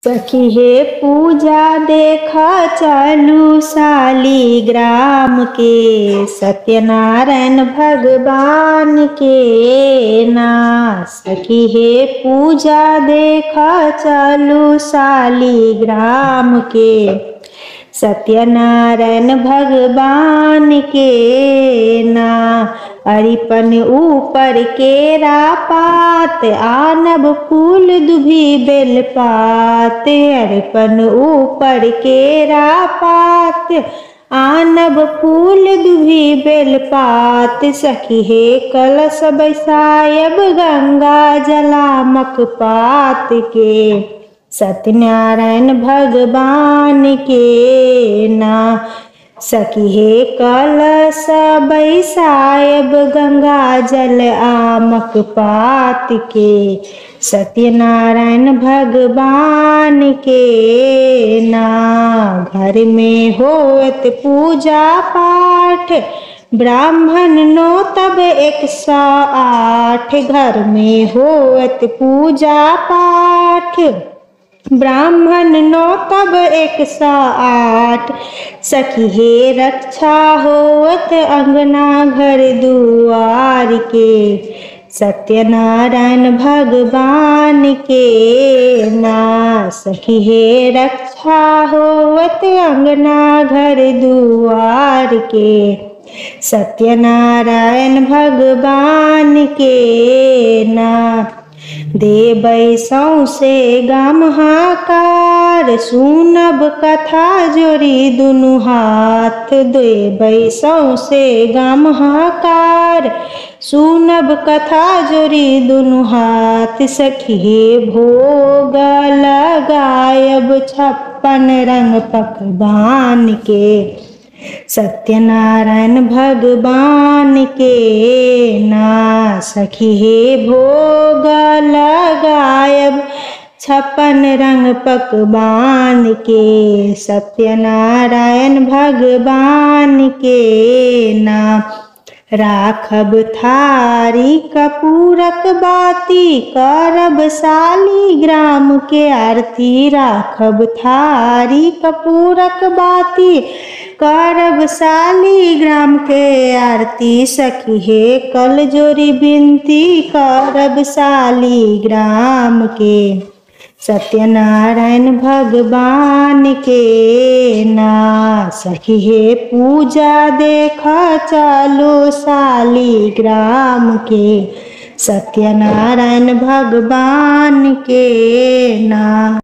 सखी हे पूजा देखा चालू शालीग्राम के सत्यनारायण भगवान के ना। सखी हे पूजा देखा चालू शालीग्राम के सत्यनारायण भगवान के ना। अरिपन ऊपर केरा पात आनब फूल दुभी बेलपात। अरिपन ऊपर केरा पात आनब फूल दुभी बेलपात। सखी हे कलश बैसायब गंगा जलामक पात के सत्यनारायण भगवान के ना। सखी हे कलश बैसायब गंगा जल आमक पात के सत्यनारायण भगवान के ना। घर में होत पूजा पाठ ब्राह्मण नो तब 108। घर में होत पूजा पाठ ब्राह्मण नो तब 108। सखी हे रक्षा होत अंगना घर दुआर के सत्यनारायण भगवान के ना। सखी हे रक्षा होत अंगना घर दुआर के सत्यनारायण भगवान के ना। देबै सौंसे गाम हाकार सुनब कथा जोड़ी दुनु हाथ। देबै सौंसे गाम हाकार सुनब कथा जोड़ी दुनु हाथ। सखी हे भोग लगायब 56 रंग पकवान के सत्यनारायण भगवान के ना। सखी हे भोग लगायब 56 रंग पकवान के सत्यनारायण भगवान के ना। राखब थारी कपूरक बाती करब शालीग्राम के आरती। राखब थारी कपूरक बाती करब शालीग्राम के आरती। सखी हे कल जोरी बिनती करब शालीग्राम के सत्यनारायण भगवान के ना। सखी हे पूजा देखा चालो शालीग्राम के सत्यनारायण भगवान के ना।